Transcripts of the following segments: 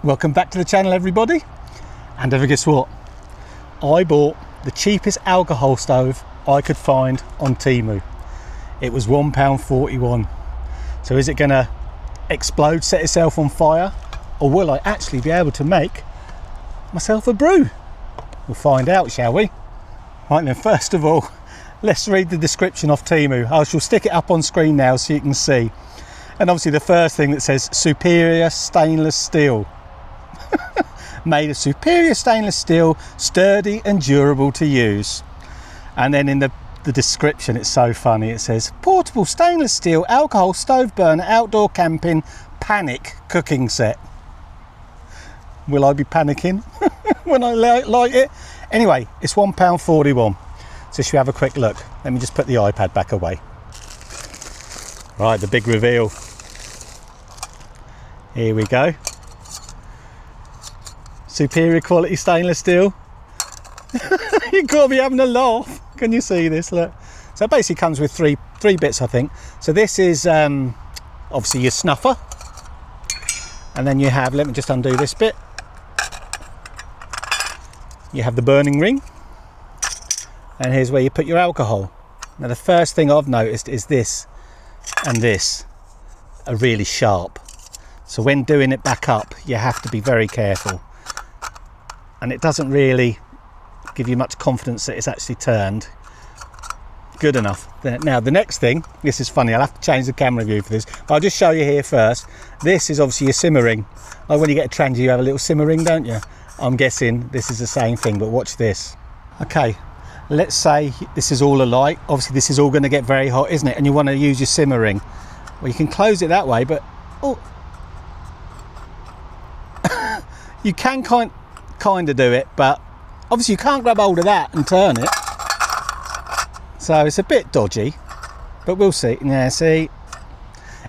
Welcome back to the channel, everybody. And ever guess what? I bought the cheapest alcohol stove I could find on Temu. It was £1.41. So is it going to explode, set itself on fire, or will I actually be able to make myself a brew? We'll find out, shall we? Right then, first of all, let's read the description off Temu. I shall stick it up on screen now so you can see. And obviously the first thing that says superior stainless steel. Made of superior stainless steel, sturdy and durable to use. And then in the description, it's so funny, it says portable stainless steel alcohol stove burner outdoor camping panic cooking set. Will I be panicking when I light it? Anyway, it's £1.41. So should we have a quick look? Let me just put the iPad back away. Right, the big reveal. Here we go. Superior quality stainless steel. You've got to be having a laugh. Can you see this? Look. So it basically comes with three bits, I think. So this is obviously your snuffer. And then you have, let me just undo this bit. You have the burning ring. And here's where you put your alcohol. Now the first thing I've noticed is this and this are really sharp. So when doing it back up, you have to be very careful. And it doesn't really give you much confidence that it's actually turned good enough. Now the next thing, this is funny, I'll have to change the camera view for this, but I'll just show you here first. This is obviously your simmer ring. Like when you get a trangy, you have a little simmer ring, don't you? I'm guessing this is the same thing, but watch this. Okay, let's say this is all alight. Obviously this is all going to get very hot, isn't it? And you want to use your simmer ring. Well, you can close it that way, but oh, you can kind of do it, but obviously you can't grab hold of that and turn it, so it's a bit dodgy, but we'll see. Yeah, see,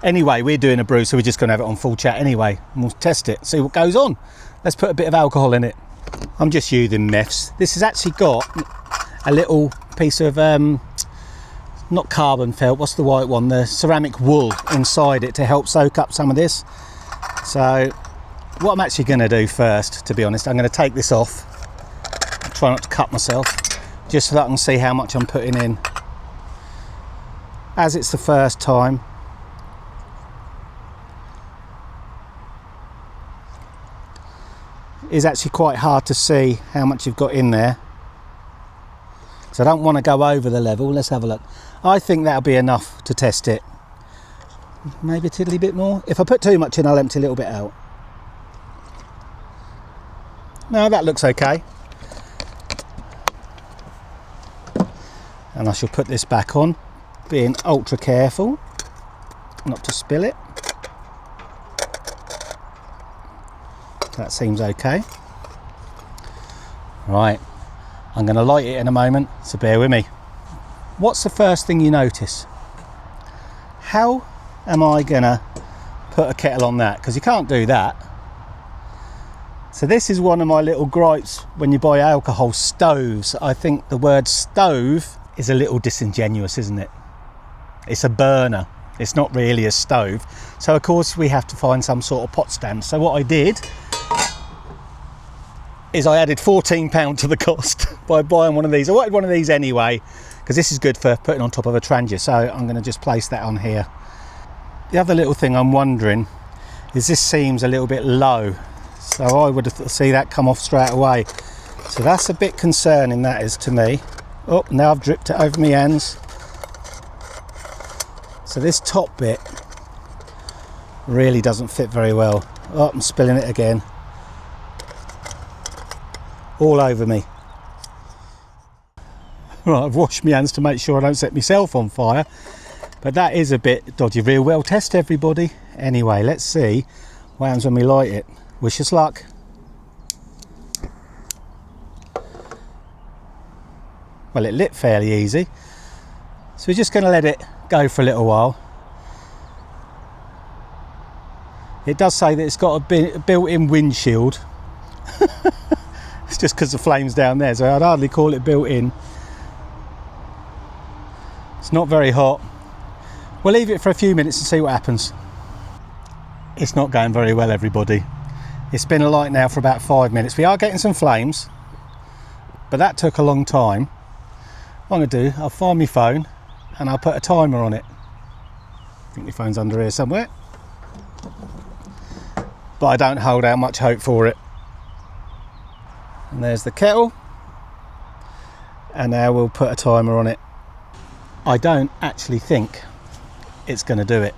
anyway, we're doing a brew, so we're just going to have it on full chat anyway, and we'll test it, see what goes on. Let's put a bit of alcohol in it. I'm just using meths. This has actually got a little piece of not carbon felt, what's the white one, the ceramic wool inside it to help soak up some of this. So what I'm actually going to do first, to be honest, I'm going to take this off. Try not to cut myself, just so that I can see how much I'm putting in. As it's the first time, it's actually quite hard to see how much you've got in there. So I don't want to go over the level. Let's have a look. I think that'll be enough to test it. Maybe a tiddly bit more. If I put too much in, I'll empty a little bit out. No, that looks okay. And I shall put this back on, being ultra careful not to spill it. That seems okay. Right, I'm going to light it in a moment, so bear with me. What's the first thing you notice? How am I going to put a kettle on that? Because you can't do that. So this is one of my little gripes when you buy alcohol stoves. I think the word stove is a little disingenuous, isn't it? It's a burner. It's not really a stove. So of course we have to find some sort of pot stand. So what I did is I added £14 to the cost by buying one of these. I wanted one of these anyway, because this is good for putting on top of a trangia. So I'm going to just place that on here. The other little thing I'm wondering is this seems a little bit low. So I would have see that come off straight away. So that's a bit concerning, that is, to me. Oh, now I've dripped it over my hands. So this top bit really doesn't fit very well. Oh, I'm spilling it again. All over me. Right, I've washed my hands to make sure I don't set myself on fire. But that is a bit dodgy. Real well test, everybody. Anyway, let's see what happens when we light it. Wish us luck. Well, it lit fairly easy. So we're just going to let it go for a little while. It does say that it's got a built-in windshield. It's just because the flame's down there, so I'd hardly call it built-in. It's not very hot. We'll leave it for a few minutes and see what happens. It's not going very well, everybody. It's been alight now for about 5 minutes. We are getting some flames, but that took a long time. What I'm going to do, I'll find my phone and I'll put a timer on it. I think my phone's under here somewhere. But I don't hold out much hope for it. And there's the kettle. And now we'll put a timer on it. I don't actually think it's going to do it.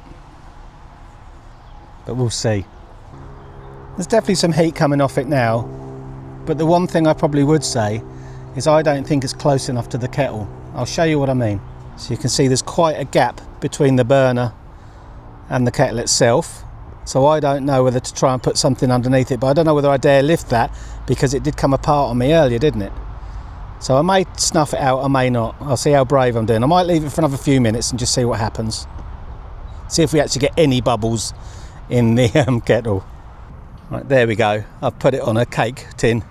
But we'll see. There's definitely some heat coming off it now, but the one thing I probably would say is I don't think it's close enough to the kettle. I'll show you what I mean. So you can see there's quite a gap between the burner and the kettle itself. So I don't know whether to try and put something underneath it, but I don't know whether I dare lift that because it did come apart on me earlier, didn't it? So I may snuff it out, I may not. I'll see how brave I'm doing. I might leave it for another few minutes and just see what happens. See if we actually get any bubbles in the kettle. Right, there we go. I've put it on a cake tin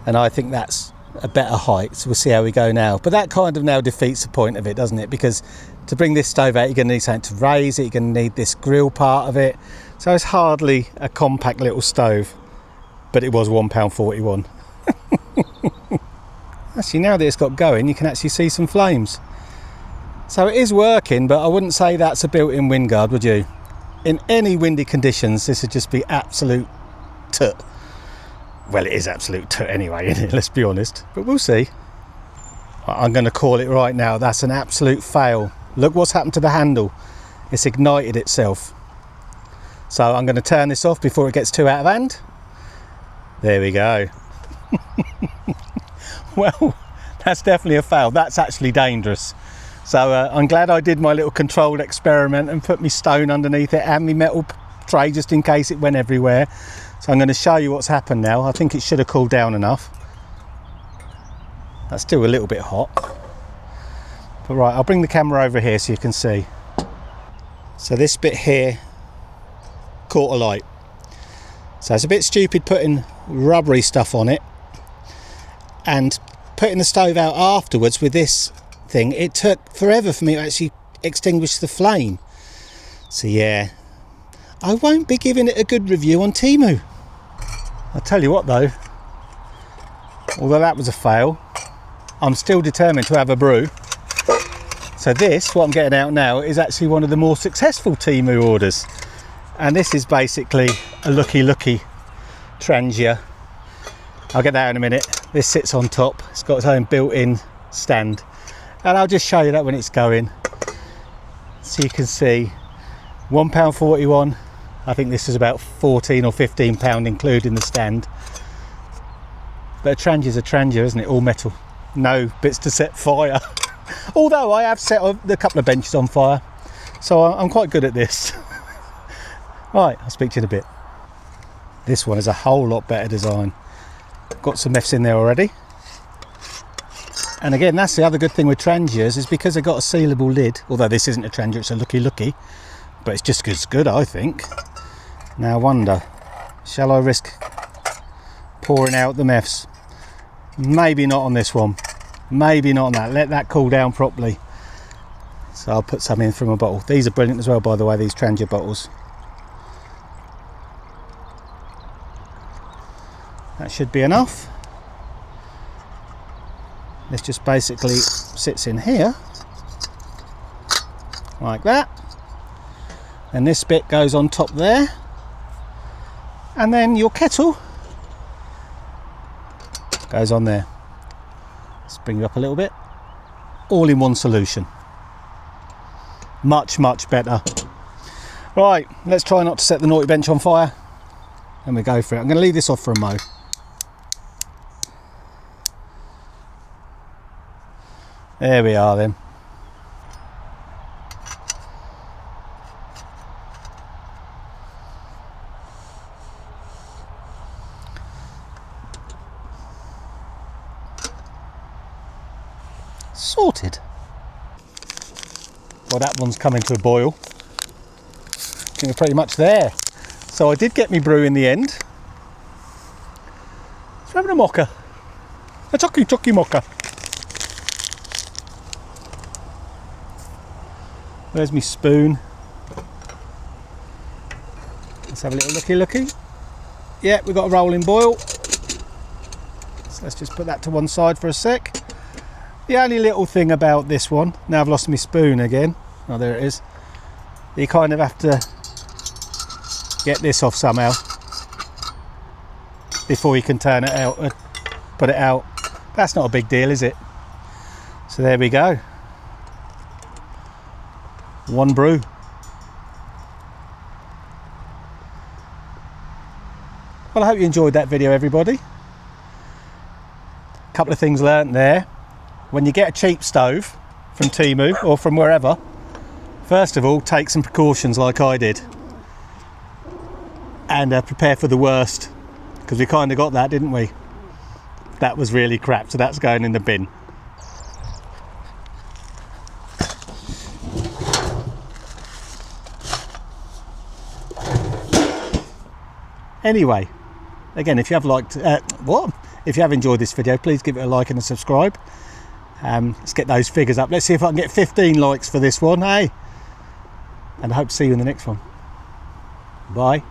and I think that's a better height, so we'll see how we go now. But that kind of now defeats the point of it, doesn't it? Because to bring this stove out, you're going to need something to raise it, you're going to need this grill part of it. So it's hardly a compact little stove, but it was £1.41. Actually, now that it's got going, you can actually see some flames. So it is working, but I wouldn't say that's a built-in wind guard, would you? In any windy conditions, this would just be absolute tut. Well, it is absolute tut anyway, isn't it? Let's be honest. But we'll see. I'm going to call it right now. That's an absolute fail. Look what's happened to the handle. It's ignited itself. So I'm going to turn this off before it gets too out of hand. There we go. Well, that's definitely a fail. That's actually dangerous. So I'm glad I did my little controlled experiment and put my stone underneath it and my metal tray just in case it went everywhere. So I'm going to show you what's happened now. I think it should have cooled down enough. That's still a little bit hot. But right, I'll bring the camera over here so you can see. So this bit here caught alight. So it's a bit stupid putting rubbery stuff on it and putting the stove out afterwards with this thing. It took forever for me to actually extinguish the flame. So yeah, I won't be giving it a good review on Temu. I'll tell you what though, although that was a fail, I'm still determined to have a brew. So this, what I'm getting out now, is actually one of the more successful Temu orders. And this is basically a looky Trangia. I'll get that in a minute. This sits on top. It's got its own built-in stand. And I'll just show you that when it's going. So you can see £1.41. I think this is about £14 or £15 including the stand. But a Trangia's a Trangia, isn't it? All metal. No bits to set fire. Although I have set a couple of benches on fire. So I'm quite good at this. Right, I'll speak to you in a bit. This one is a whole lot better design. Got some F's in there already. And again, that's the other good thing with Trangias, is because they've got a sealable lid. Although this isn't a Trangia, it's a looky. But it's just as good, I think. Now I wonder, shall I risk pouring out the meths? Maybe not on this one. Maybe not on that. Let that cool down properly. So I'll put some in from a bottle. These are brilliant as well, by the way, these Trangia bottles. That should be enough. This just basically sits in here like that, and this bit goes on top there, and then your kettle goes on there. Let's bring it up a little bit. All in one solution. Much better. Right, let's try not to set the naughty bench on fire and we go for it. I'm going to leave this off for a mo. There we are then. Sorted. Well, that one's coming to a boil. I think we're pretty much there. So I did get me brew in the end. Let's have a mocha. A chocky mocha. There's my spoon. Let's have a little looky. Yeah, we've got a rolling boil. So let's just put that to one side for a sec. The only little thing about this one, now I've lost my spoon again. Oh, there it is. You kind of have to get this off somehow before you can turn it out, put it out. That's not a big deal, is it? So there we go. One brew. Well, I hope you enjoyed that video, everybody. A couple of things learnt there. When you get a cheap stove from Temu or from wherever, first of all, take some precautions like I did. And prepare for the worst. Because we kind of got that, didn't we? That was really crap, so that's going in the bin. Anyway, again, if you have liked, if you have enjoyed this video, please give it a like and a subscribe. Let's get those figures up. Let's see if I can get 15 likes for this one, hey? And I hope to see you in the next one. Bye.